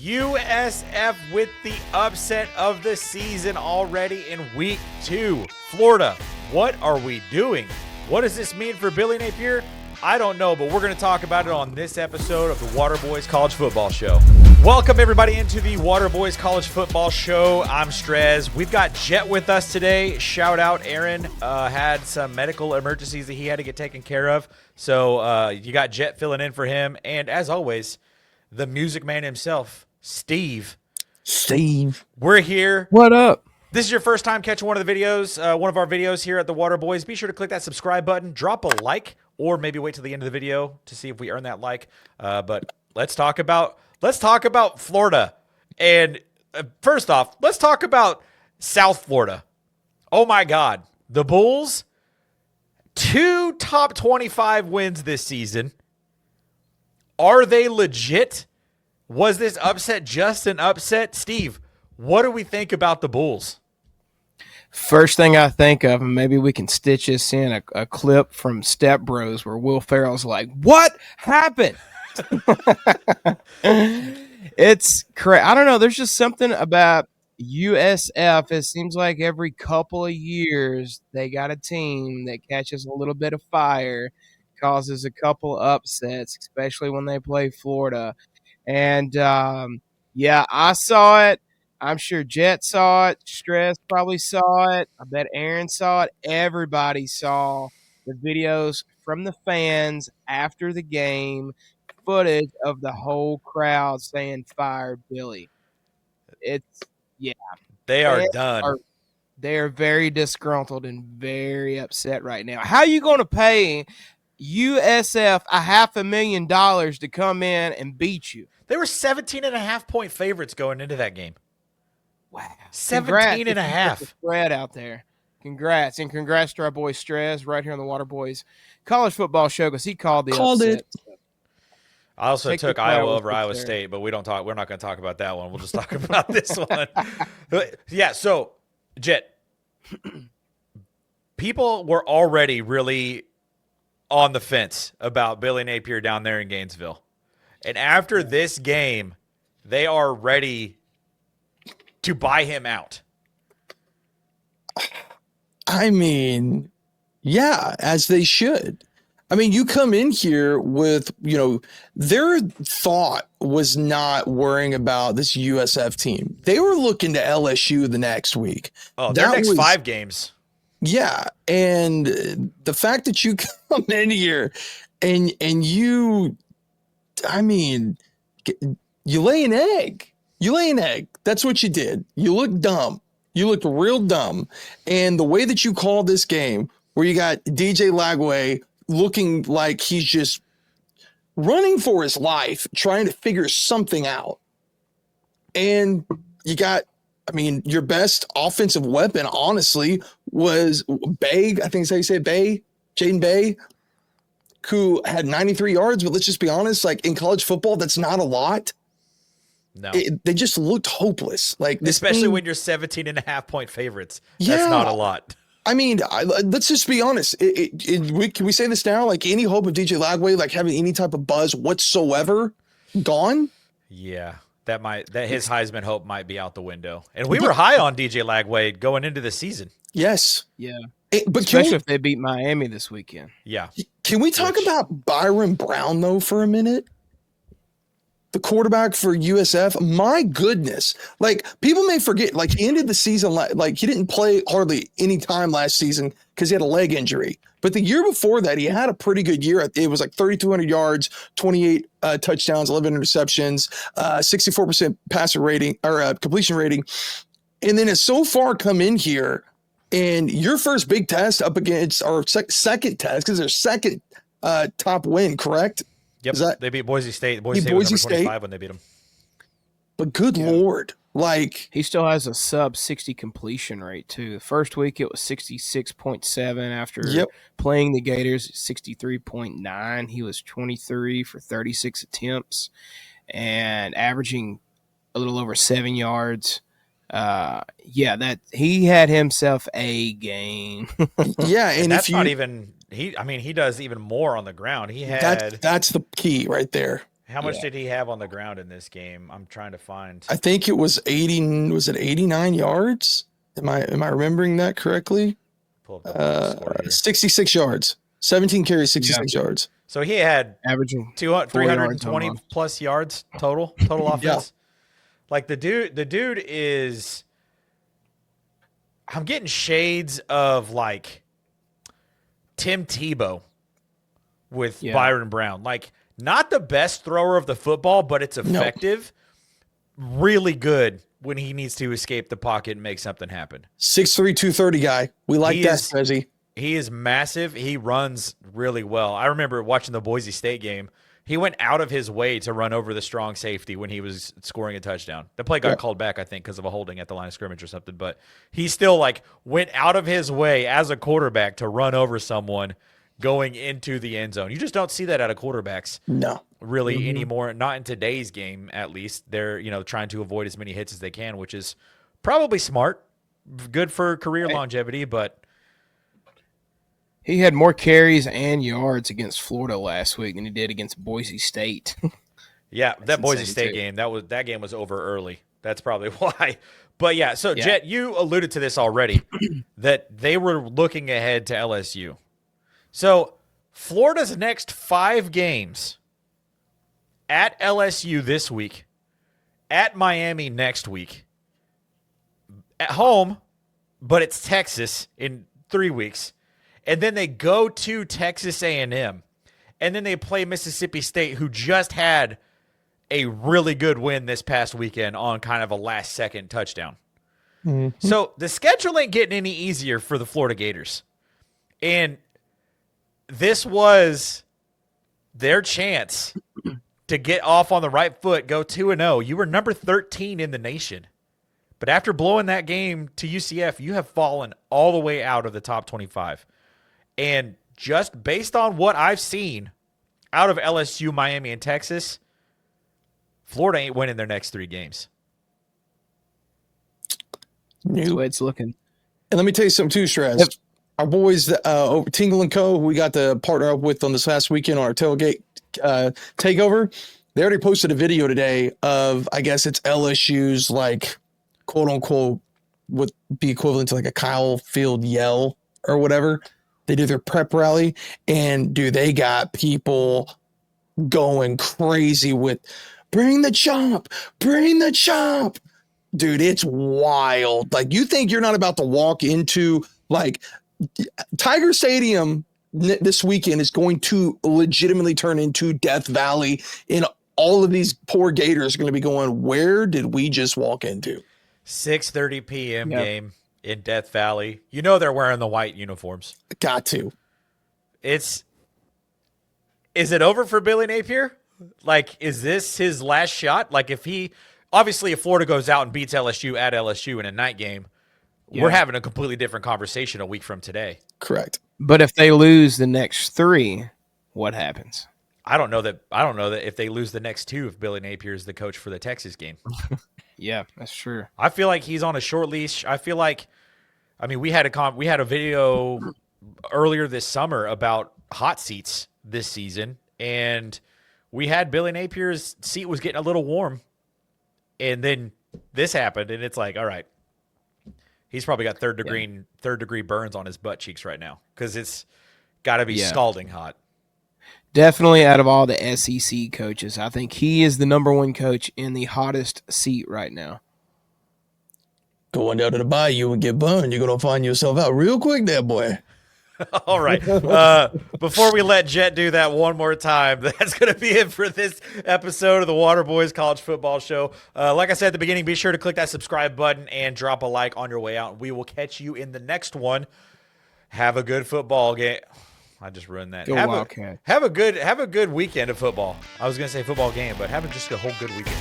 USF with the upset of the season already in week 2. Florida, what are we doing? What does this mean for Billy Napier? I don't know, but we're going to talk about it on this episode of the Waterboys College Football Show. Welcome, everybody, into the Waterboys College Football Show. I'm Strez. We've got Jet with us today. Shout out, Aaron had some medical emergencies that he had to get taken care of. So you got Jet filling in for him. And as always, the music man himself, Steve. We're here. What up? This is your first time catching one of the videos, one of our videos here at the Waterboys. Be sure to click that subscribe button, drop a like, or maybe wait till the end of the video to see if we earn that like. But let's talk about Florida. And first off, let's talk about South Florida. Oh my God, the Bulls, 2 top 25 wins this season. Are they legit? Was this upset just an upset? Steve, what do we think about the Bulls? First thing I think of, and maybe we can stitch this in, a clip from Step Bros where Will Ferrell's like, what happened? It's crazy. I don't know. There's just something about USF. It seems like every couple of years they got a team that catches a little bit of fire, causes a couple upsets, especially when they play Florida. And, yeah, I saw it. I'm sure Jet saw it. Stress probably saw it. I bet Aaron saw it. Everybody saw the videos from the fans after the game, footage of the whole crowd saying, "Fire Billy." They are done. They are very disgruntled and very upset right now. How are you going to pay USF $500,000 to come in and beat you? They were 17.5-point favorites going into that game. Wow. 17.5. Spread out there. Congrats. And congrats to our boy Strez right here on the Waterboys College Football Show because he called it. I also took Iowa over Iowa State, but we're not going to talk about that one. We'll just talk about this one. Yeah, so, Jet, people were already really on the fence about Billy Napier down there in Gainesville. And after this game, they are ready to buy him out. I mean, yeah, as they should. I mean, you come in here with, their thought was not worrying about this USF team. They were looking to LSU the next week. Oh, their next 5 games. Yeah, and the fact that you come in here and you, I mean, you lay an egg. You lay an egg. That's what you did. You look dumb. You looked real dumb. And the way that you called this game, where you got DJ Lagway looking like he's just running for his life, trying to figure something out. And you got, your best offensive weapon, honestly, was Bay. I think that's how you say it, Bay, Jaden Bay, who had 93 yards. But let's just be honest, like in college football, that's not a lot. No, they just looked hopeless. Like especially when you're 17.5-point favorites. That's not a lot. Let's just be honest. Can we say this now? Like any hope of DJ Lagway, like having any type of buzz whatsoever, gone. Yeah, that his Heisman hope might be out the window. And we were high on DJ Lagway going into the season. Yes. Yeah. But especially if they beat Miami this weekend. Yeah. Can we talk about Byron Brown though for a minute? The quarterback for USF, my goodness. Like, people may forget, like, he ended the season, like, he didn't play hardly any time last season because he had a leg injury. But the year before that, he had a pretty good year. It was like 3,200 yards, 28 touchdowns, 11 interceptions, 64% passer rating or completion rating. And then has so far come in here, and your first big test up against our second test, because their second top win, correct? Yep, they beat Boise State. Boise State was number 25 when they beat them. But good Lord, like he still has a sub 60 completion rate too. The first week it was 66.7 after playing the Gators, 63.9. He was 23 for 36 attempts and averaging a little over 7 yards. That he had himself a game. Yeah, and that's not even he does even more on the ground. He had that's the key right there. How much Yeah. did he have on the ground in this game? I'm trying to find. I think it was 80. Was it 89 yards? Am I remembering that correctly? Pull up the box score here. 66 yards. 17 carries, 66 yards. So he had Averaging 320 yards plus yards total offense. Like the dude is. I'm getting shades of like Tim Tebow with Byron Brown. Like not the best thrower of the football, but it's effective. Really good when he needs to escape the pocket and make something happen. 6'3", 230 guy. We like that, Strezzy. He is massive. He runs really well. I remember watching the Boise State game. He went out of his way to run over the strong safety when he was scoring a touchdown. The play got called back, I think, because of a holding at the line of scrimmage or something. But he still like went out of his way as a quarterback to run over someone going into the end zone. You just don't see that out of quarterbacks. No. Really anymore. Not in today's game, at least. They're, trying to avoid as many hits as they can, which is probably smart. Good for career longevity, but he had more carries and yards against Florida last week than he did against Boise State. Yeah, that Boise State game, that game was over early. That's probably why. But yeah, so Jet, you alluded to this already, that they were looking ahead to LSU. So Florida's next 5 games at LSU this week, at Miami next week, at home, but it's Texas in 3 weeks. And then they go to Texas A&M, and then they play Mississippi State, who just had a really good win this past weekend on kind of a last-second touchdown. Mm-hmm. So the schedule ain't getting any easier for the Florida Gators. And this was their chance to get off on the right foot, go 2-0. You were number 13 in the nation. But after blowing that game to UCF, you have fallen all the way out of the top 25. And just based on what I've seen out of LSU, Miami, and Texas, Florida ain't winning their next 3 games. That's the way it's looking. And let me tell you something too, Straz. Yep. Our boys, Tingle & Co., who we got to partner up with on this last weekend on our tailgate takeover, they already posted a video today of, I guess it's LSU's, like, quote-unquote, would be equivalent to like a Kyle Field yell or whatever. They do their prep rally, and, dude, they got people going crazy with, bring the chomp, bring the chomp. Dude, it's wild. Like, you think you're not about to walk into, like, Tiger Stadium this weekend is going to legitimately turn into Death Valley, and all of these poor Gators are going to be going, where did we just walk into? 6:30 p.m. game in Death Valley. You know they're wearing the white uniforms. Got to. Is it over for Billy Napier? Like, is this his last shot? Like, if Florida goes out and beats LSU at LSU in a night game, we're having a completely different conversation a week from today. Correct. But if they lose the next 3, what happens? I don't know that if they lose the next 2, if Billy Napier is the coach for the Texas game. Yeah, that's true. I feel like he's on a short leash. I feel like, we had a video earlier this summer about hot seats this season, and we had Billy Napier's seat was getting a little warm, and then this happened, and it's like, all right, he's probably got third degree burns on his butt cheeks right now because it's got to be scalding hot. Definitely out of all the SEC coaches, I think he is the number 1 coach in the hottest seat right now. Going down to the bayou and get burned, you're going to find yourself out real quick there, boy. All right. Before we let Jet do that one more time, that's going to be it for this episode of the Waterboys College Football Show. Like I said at the beginning, be sure to click that subscribe button and drop a like on your way out. We will catch you in the next one. Have a good football game. I just ruined that. Go Wildcat. Have a good weekend of football. I was going to say football game, but have just a whole good weekend.